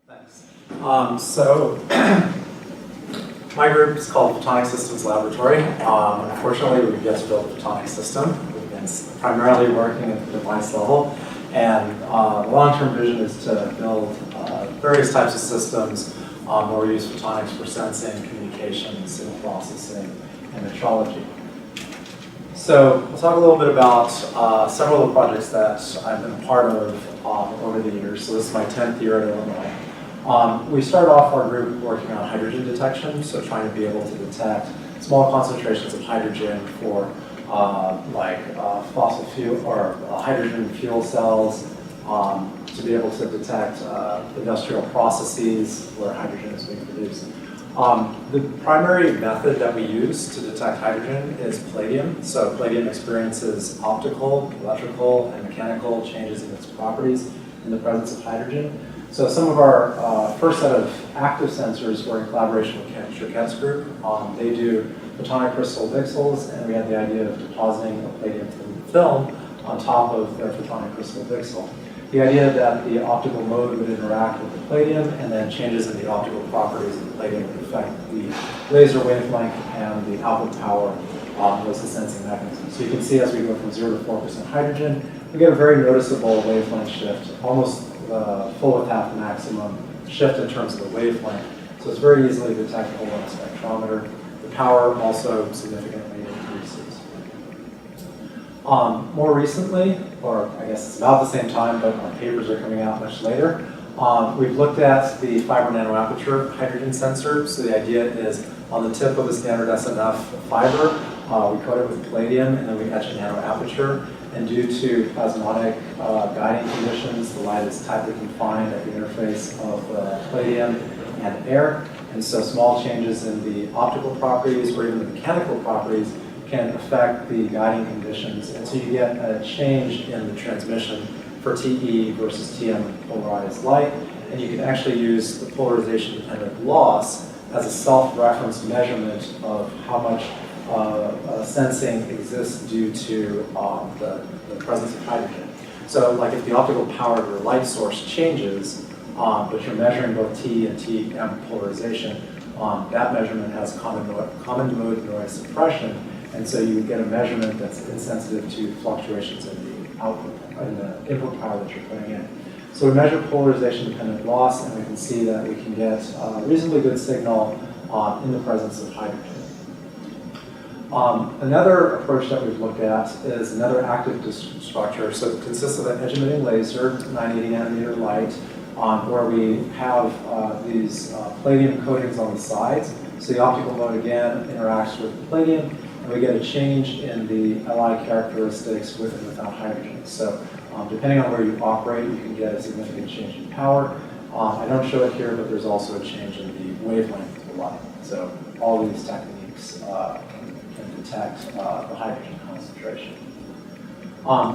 Thanks. My group is called Photonic Systems Laboratory. Unfortunately, we've yet to build a photonic system. We've been primarily working at the device level, and the long-term vision is to build various types of systems where we use photonics for sensing, communication, signal processing, and metrology. So we'll talk a little bit about several of the projects that I've been a part of over the years. So this is my 10th year at Illinois. We started off our group working on hydrogen detection, so trying to be able to detect small concentrations of hydrogen for fossil fuel or hydrogen fuel cells, to be able to detect industrial processes where hydrogen is being produced. The primary method that we use to detect hydrogen is palladium. So palladium experiences optical, electrical, and mechanical changes in its properties in the presence of hydrogen. So some of our first set of active sensors were in collaboration with Ken group. They do photonic crystal VCSELs, and we had the idea of depositing a palladium film on top of their photonic crystal VCSEL. The idea that the optical mode would interact with the palladium, and then changes in the optical properties of the palladium would affect the laser wavelength and the output power was the sensing mechanism. So you can see as we go from 0 to 4% hydrogen, we get a very noticeable wavelength shift, almost full width half maximum shift in terms of the wavelength. So it's very easily detectable on a spectrometer. The power also significantly increases. More recently, or I guess it's about the same time, but our papers are coming out much later, we've looked at the fiber nanoaperture hydrogen sensor. So the idea is on the tip of a standard SNF fiber, we coat it with palladium and then we etch a nanoaperture. And due to plasmonic guiding conditions, the light is tightly confined at the interface of palladium and air. And so small changes in the optical properties or even the mechanical properties can affect the guiding conditions. And so you get a change in the transmission for TE versus TM polarized light. And you can actually use the polarization-dependent loss as a self-reference measurement of how much sensing exists due to the presence of hydrogen. So like if the optical power of your light source changes, but you're measuring both TE and TM polarization, that measurement has common mode noise suppression, and so you would get a measurement that's insensitive to fluctuations in the output, in the input power that you're putting in. So we measure polarization-dependent loss, and we can see that we can get a reasonably good signal in the presence of hydrogen. Another approach that we've looked at is another active structure. So it consists of an edge-emitting laser, 980 nanometer light, where we have these palladium coatings on the sides. So the optical mode again interacts with the palladium, and we get a change in the Li characteristics with and without hydrogen. So depending on where you operate, you can get a significant change in power. I don't show it here, but there's also a change in the wavelength of the light. So all these techniques can detect the hydrogen concentration.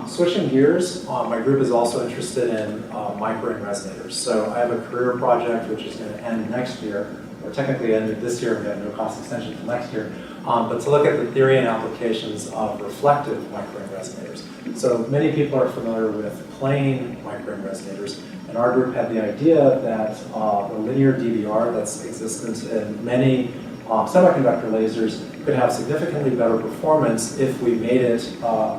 Switching gears, my group is also interested in microring resonators. So I have a career project which is going to end next year, or technically ended this year, we have no cost extension until next year, but to look at the theory and applications of reflective microring resonators. So many people are familiar with plain microring resonators, and our group had the idea that the linear DVR that's existent in many semiconductor lasers could have significantly better performance if we made it,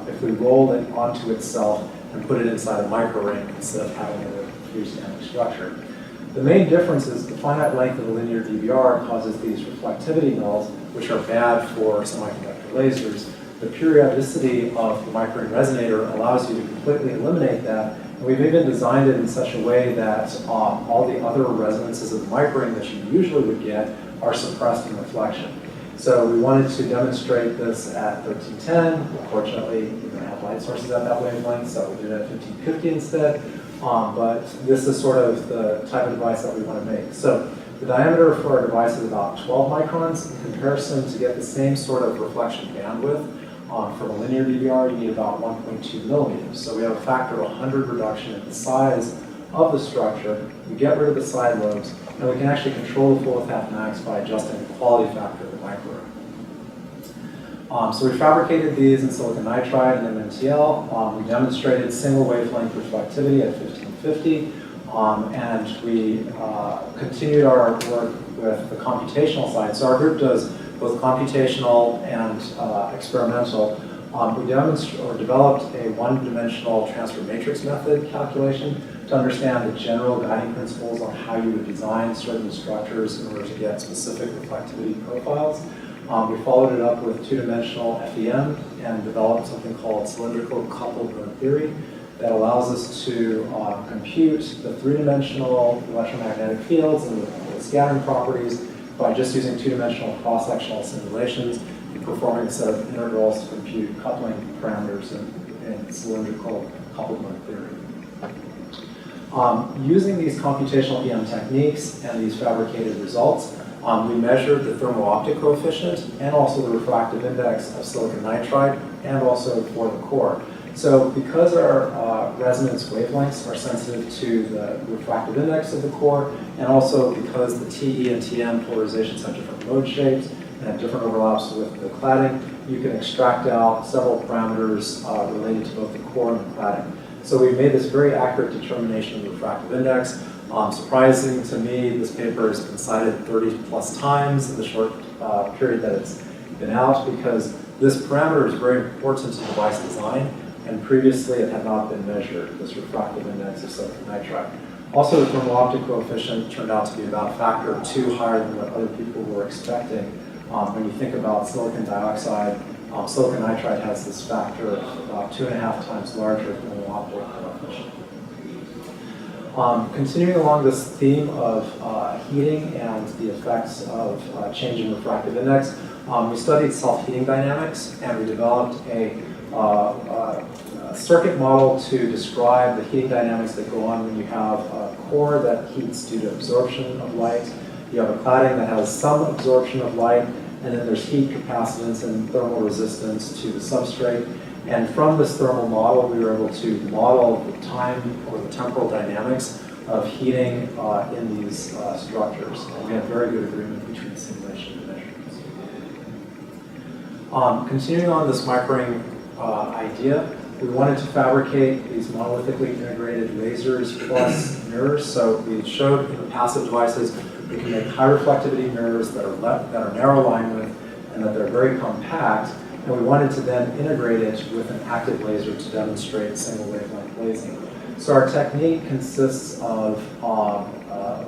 if we rolled it onto itself and put it inside a microring instead of having it a freestanding structure. The main difference is the finite length of the linear DVR causes these reflectivity nulls, which are bad for semiconductor lasers. The periodicity of the microring resonator allows you to completely eliminate that, and we've even designed it in such a way that all the other resonances of the microring that you usually would get are suppressed in reflection. So we wanted to demonstrate this at 1310. Unfortunately, we don't have light sources at that wavelength, so we did it at 1550 instead. But this is sort of the type of device that we want to make. So the diameter for our device is about 12 microns. In comparison, to get the same sort of reflection bandwidth from a linear DVR, you need about 1.2 millimeters. So we have a factor of 100 reduction in the size of the structure. We get rid of the side lobes, and we can actually control the full width half max by adjusting the quality factor of the microring. So we fabricated these in silicon nitride and MNTL. We demonstrated single wavelength reflectivity at 1550. And we continued our work with the computational side. So our group does both computational and experimental. We developed a one-dimensional transfer matrix method calculation to understand the general guiding principles on how you would design certain structures in order to get specific reflectivity profiles. We followed it up with two-dimensional FEM and developed something called cylindrical coupled mode theory that allows us to compute the three-dimensional electromagnetic fields and the scattering properties by just using two-dimensional cross-sectional simulations and performing a set of integrals to compute coupling parameters in cylindrical coupled mode theory. Using these computational EM techniques and these fabricated results, we measured the thermal optic coefficient and also the refractive index of silicon nitride and also for the core. So because our resonance wavelengths are sensitive to the refractive index of the core, and also because the TE and TM polarizations have different mode shapes and have different overlaps with the cladding, you can extract out several parameters related to both the core and the cladding. So we made this very accurate determination of the refractive index. Surprising to me, this paper has been cited 30 plus times in the short period that it's been out, because this parameter is very important to device design, and previously it had not been measured, this refractive index of silicon nitride. Also, the thermal optic coefficient turned out to be about a factor of 2 higher than what other people were expecting. When you think about silicon dioxide, silicon nitride has this factor of about 2.5 times larger thermal optic coefficient. Continuing along this theme of heating and the effects of changing refractive index, we studied self-heating dynamics, and we developed a circuit model to describe the heating dynamics that go on when you have a core that heats due to absorption of light. You have a cladding that has some absorption of light, and then there's heat capacitance and thermal resistance to the substrate. And from this thermal model, we were able to model the time or the temporal dynamics of heating in these structures. And we had very good agreement between simulation and measurements. Continuing on this microring idea, we wanted to fabricate these monolithically integrated lasers plus mirrors. So we showed in the passive devices we can make high reflectivity mirrors that are narrow line width and that they're very compact. And we wanted to then integrate it with an active laser to demonstrate single wavelength lasing. So our technique consists of,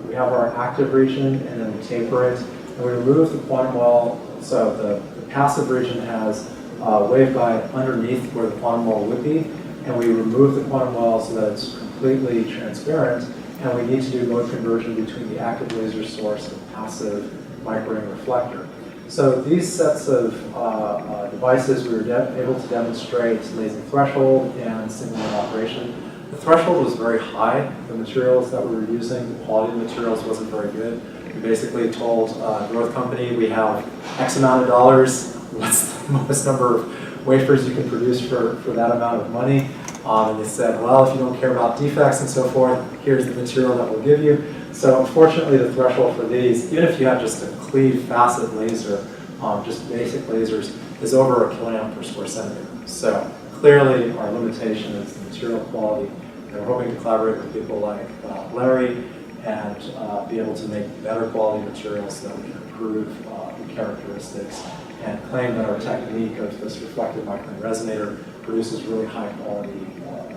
we have our active region and then we taper it, and we remove the quantum well. So the passive region has a waveguide underneath where the quantum well would be, and we remove the quantum well so that it's completely transparent, and we need to do mode conversion between the active laser source and the passive microring reflector. So these sets of devices, we were able to demonstrate lasing threshold and single mode operation. The threshold was very high. The materials that we were using, the quality of the materials wasn't very good. We basically told growth company, we have X amount of dollars, what's the most number of wafers you can produce for that amount of money? And they said, well, if you don't care about defects and so forth, here's the material that we'll give you. So unfortunately, the threshold for these, even if you have just a cleaved facet laser, just basic lasers, is over 1 kilonamp per square centimeter. So clearly, our limitation is the material quality. And we're hoping to collaborate with people like Larry and be able to make better quality materials so that we can improve the characteristics and claim that our technique of this reflective microring resonator produces really high quality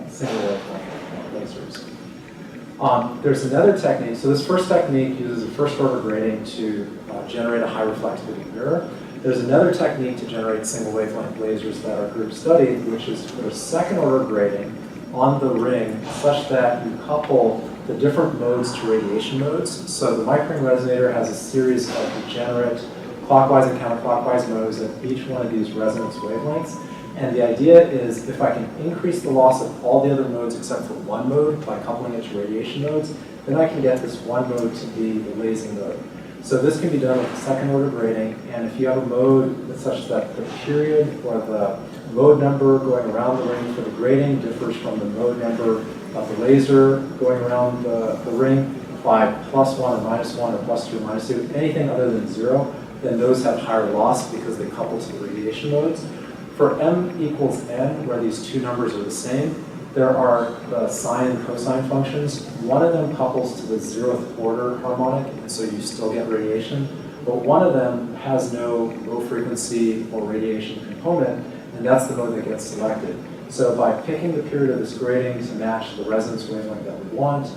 single wavelength lasers. There's another technique. So this first technique uses a first order grating to generate a high reflectivity mirror. There's another technique to generate single wavelength lasers that our group studied, which is to put a second order grating on the ring such that you couple the different modes to radiation modes. So the microring resonator has a series of degenerate clockwise and counterclockwise modes at each one of these resonance wavelengths. And the idea is if I can increase the loss of all the other modes except for one mode by coupling it to radiation modes, then I can get this one mode to be the lasing mode. So this can be done with a second order grating, and if you have a mode that's such that the period or the mode number going around the ring for the grating differs from the mode number of the laser going around the ring by +1 or -1 or +2 or -2, anything other than 0, then those have higher loss because they couple to the radiation modes. For m equals n, where these two numbers are the same, there are the sine and cosine functions. One of them couples to the 0th order harmonic, and so you still get radiation. But one of them has no low frequency or radiation component, and that's the mode that gets selected. So by picking the period of this grating to match the resonance wavelength that we want,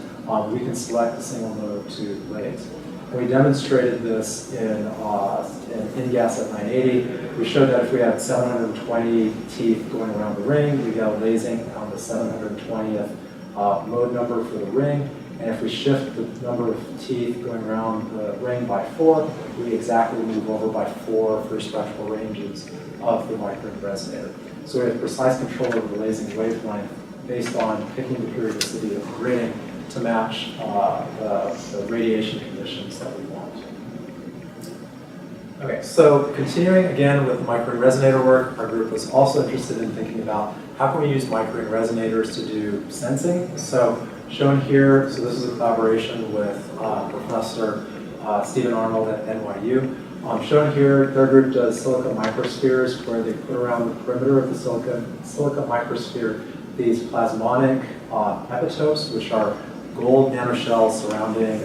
we can select a single mode to laze. And we demonstrated this in gas at 980. We showed that if we had 720 teeth going around the ring, we get a lasing on the 720th mode number for the ring. And if we shift the number of teeth going around the ring by 4, we exactly move over by 4 free spectral ranges of the Microring resonator. So we have precise control over the lasing wavelength based on picking the periodicity of the grating to match the radiation conditions that we want. Okay, so continuing again with the Microring resonator work, our group was also interested in thinking about how can we use Microring resonators to do sensing. So shown here, so this is a collaboration with Professor Stephen Arnold at NYU. Shown here, their group does silica microspheres where they put around the perimeter of the silica microsphere these plasmonic epitopes, which are gold nanoshells surrounding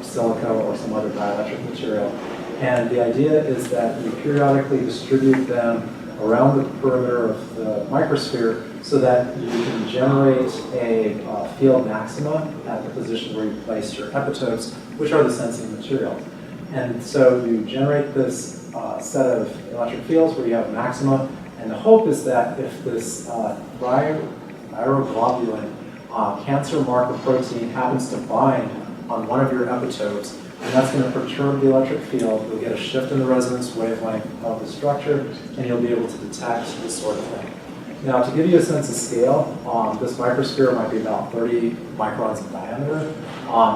silica or some other dielectric material. And the idea is that you periodically distribute them around the perimeter of the microsphere so that you can generate a field maxima at the position where you place your epitopes, which are the sensing material. And so you generate this set of electric fields where you have maxima, and the hope is that if this thyroglobulin cancer marker protein happens to bind on one of your epitopes, and that's going to perturb the electric field, you'll get a shift in the resonance wavelength of the structure, and you'll be able to detect this sort of thing. Now, to give you a sense of scale, this microsphere might be about 30 microns in diameter.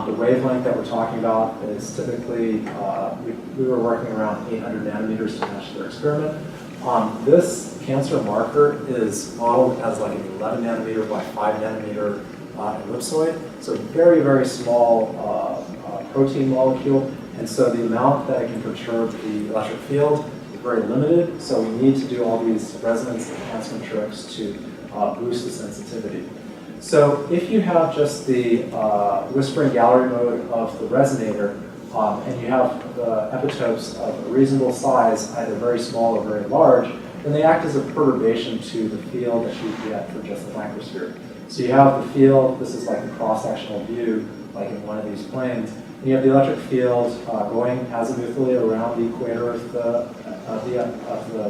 The wavelength that we're talking about is typically, we were working around 800 nanometers to match their experiment. This cancer marker is modeled as like an 11 nanometer by 5 nanometer ellipsoid. So very, very small protein molecule. And so the amount that it can perturb the electric field is very limited. So we need to do all these resonance enhancement tricks to boost the sensitivity. So if you have just the whispering gallery mode of the resonator, and you have the epitopes of a reasonable size, either very small or very large, then they act as a perturbation to the field that you get for just the microsphere. So you have the field, this is like a cross-sectional view, like in one of these planes, and you have the electric field going azimuthally around the equator of the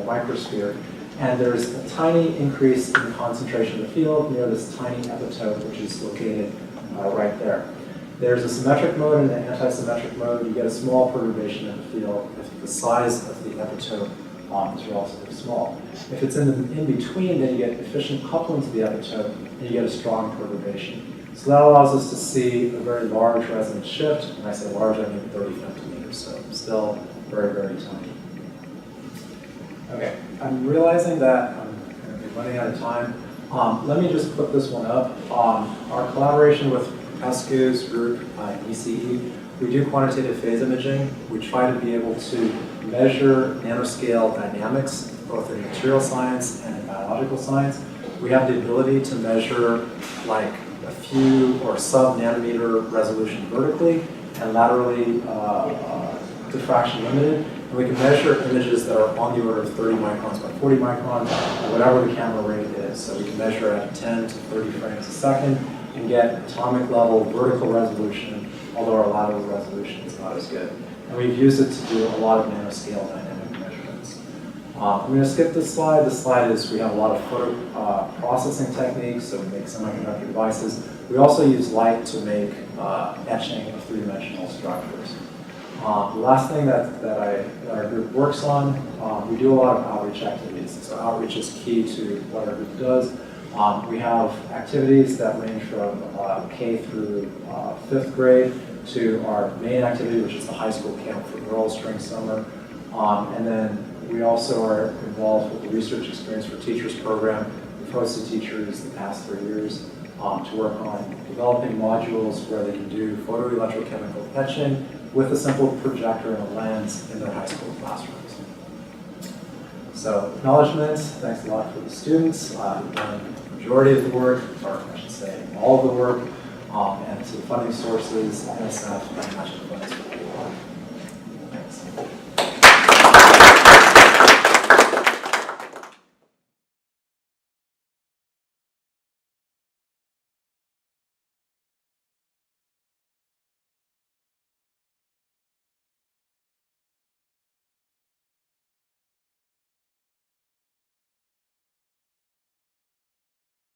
microsphere. And there's a tiny increase in concentration of the field near this tiny epitope, which is located right there. There's a symmetric mode and an anti-symmetric mode. You get a small perturbation in the field if the size of the epitope is relatively small. If it's in between, then you get efficient coupling to the epitope, and you get a strong perturbation. So that allows us to see a very large resonance shift. When I say large, I mean 30 femtometers, so still very, very tiny. Okay, I'm realizing that I'm going to be running out of time. Let me just put this one up. Our collaboration with Pescu's group in ECE, we do quantitative phase imaging. We try to be able to measure nanoscale dynamics, both in material science and in biological science. We have the ability to measure like a few or sub-nanometer resolution vertically and laterally diffraction limited. And we can measure images that are on the order of 30 microns by 40 microns, or whatever the camera rate is. So we can measure at 10 to 30 frames a second and get atomic level vertical resolution, although our lateral resolution is not as good. And we've used it to do a lot of nanoscale dynamic measurements. I'm going to skip this slide. This slide is, we have a lot of photo processing techniques, so we make semiconductor devices. We also use light to make etching of three-dimensional structures. The last thing that our group works on, we do a lot of outreach activities. So outreach is key to what our group does. We have activities that range from K through 5th grade to our main activity, which is the high school camp for girls during summer. And then we also are involved with the Research Experience for Teachers program. We've hosted teachers the past 3 years to work on developing modules where they can do photoelectrochemical etching with a simple projector and a lens in their high school classrooms. So acknowledgments, thanks a lot for the students who've done majority of the work, or I should say all of the work, and so funding sources, NSF, and matching funds for the